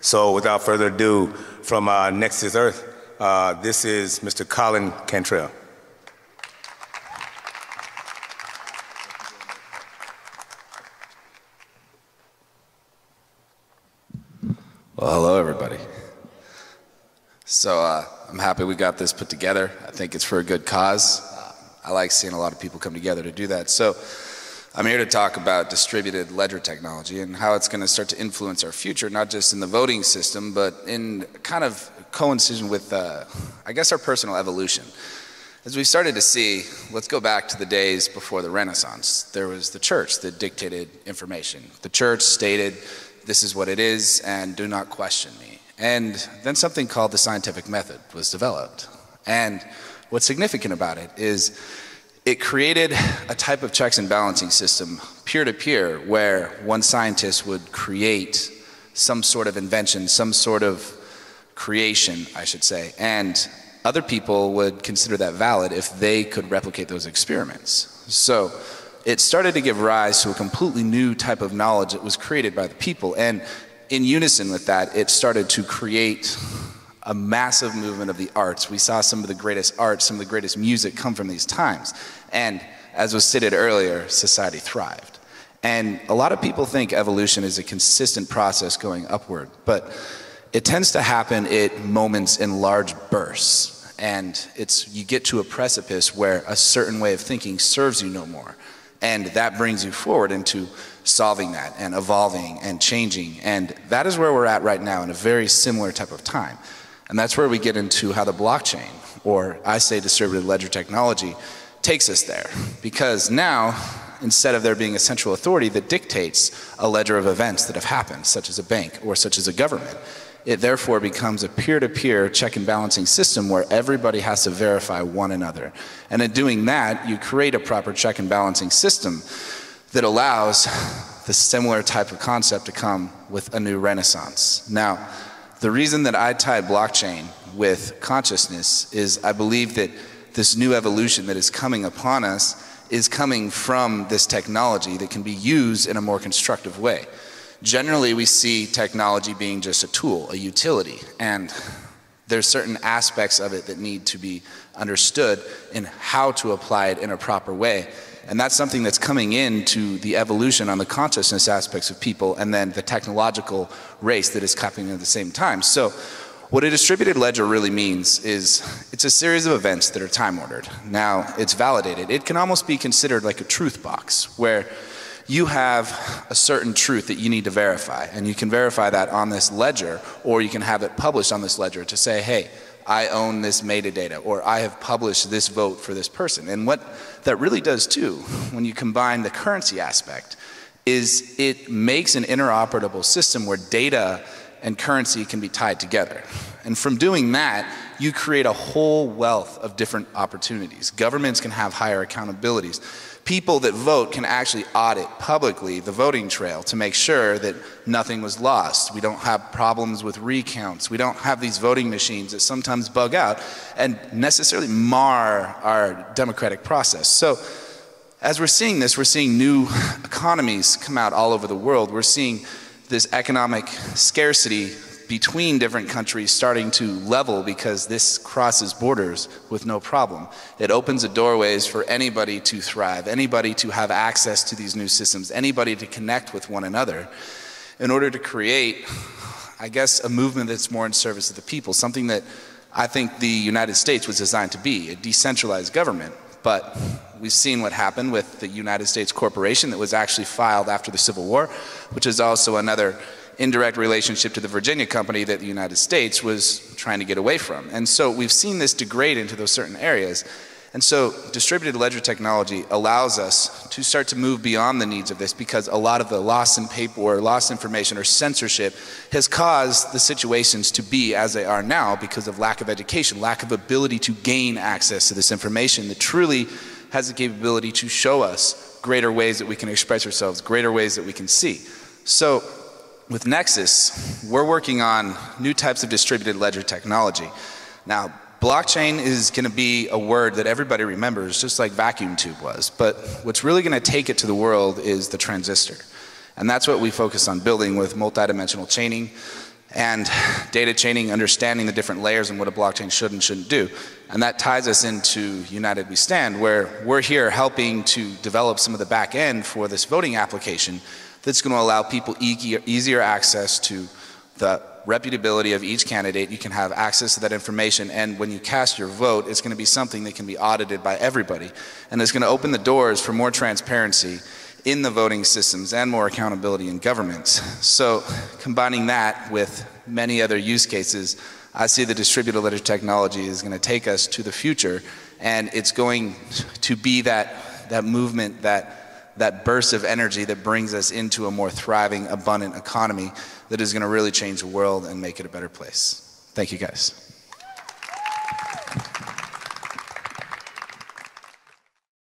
So without further ado, from Nexus Earth, this is Mr. Colin Cantrell. Well, hello, everybody. So I'm happy we got this put together. I think it's for a good cause. I like seeing a lot of people come together to do that. So I'm here to talk about distributed ledger technology and how it's going to start to influence our future, not just in the voting system, but in kind of coincision with, I guess, our personal evolution. As we started to see, let's go back to the days before the Renaissance. There was the church that dictated information. The church stated, this is what it is, and do not question me. And then something called the scientific method was developed. And what's significant about it is it created a type of checks and balancing system, peer-to-peer, where one scientist would create some sort of invention, some sort of creation, I should say, and other people would consider that valid if they could replicate those experiments. So it started to give rise to a completely new type of knowledge that was created by the people, and in unison with that, it started to create a massive movement of the arts. We saw some of the greatest art, some of the greatest music come from these times, and as was stated earlier, society thrived. And a lot of people think evolution is a consistent process going upward, but it tends to happen at moments in large bursts, and you get to a precipice where a certain way of thinking serves you no more. And that brings you forward into solving that and evolving and changing. And that is where we're at right now in a very similar type of time. And that's where we get into how the blockchain, or I say distributed ledger technology, takes us there. Because now, instead of there being a central authority that dictates a ledger of events that have happened, such as a bank or such as a government, it therefore becomes a peer-to-peer check and balancing system where everybody has to verify one another. And in doing that, you create a proper check and balancing system that allows the similar type of concept to come with a new renaissance. Now, the reason that I tie blockchain with consciousness is I believe that this new evolution that is coming upon us is coming from this technology that can be used in a more constructive way. Generally, we see technology being just a tool, a utility, and there's certain aspects of it that need to be understood in how to apply it in a proper way. And that's something that's coming into the evolution on the consciousness aspects of people and then the technological race that is happening at the same time. So what a distributed ledger really means is it's a series of events that are time ordered. Now, it's validated. It can almost be considered like a truth box where you have a certain truth that you need to verify, and you can verify that on this ledger, or you can have it published on this ledger to say, hey, I own this metadata, or I have published this vote for this person. And what that really does too, when you combine the currency aspect, is it makes an interoperable system where data and currency can be tied together. And from doing that, you create a whole wealth of different opportunities. Governments can have higher accountabilities. People that vote can actually audit publicly the voting trail to make sure that nothing was lost. We don't have problems with recounts. We don't have these voting machines that sometimes bug out and necessarily mar our democratic process. So as we're seeing this, we're seeing new economies come out all over the world. We're seeing this economic scarcity between different countries starting to level because this crosses borders with no problem. It opens the doorways for anybody to thrive, anybody to have access to these new systems, anybody to connect with one another in order to create, I guess, a movement that's more in service of the people, something that I think the United States was designed to be, a decentralized government. But we've seen what happened with the United States Corporation that was actually filed after the Civil War, which is also another indirect relationship to the Virginia company that the United States was trying to get away from. And so we've seen this degrade into those certain areas. And so distributed ledger technology allows us to start to move beyond the needs of this, because a lot of the loss in paper or lost information or censorship has caused the situations to be as they are now because of lack of education, lack of ability to gain access to this information that truly has the capability to show us greater ways that we can express ourselves, greater ways that we can see. So with Nexus, we're working on new types of distributed ledger technology. Now, blockchain is going to be a word that everybody remembers, just like vacuum tube was. But what's really going to take it to the world is the transistor. And that's what we focus on building with multidimensional chaining. and data chaining, understanding the different layers and what a blockchain should and shouldn't do. And that ties us into United We Stand, where we're here helping to develop some of the back end for this voting application that's going to allow people easier access to the reputability of each candidate. You can have access to that information, and when you cast your vote, it's going to be something that can be audited by everybody. And it's going to open the doors for more transparency in the voting systems and more accountability in governments. So combining that with many other use cases, I see the distributed ledger technology is going to take us to the future, and it's going to be that movement, that burst of energy that brings us into a more thriving, abundant economy that is going to really change the world and make it a better place. Thank you, guys.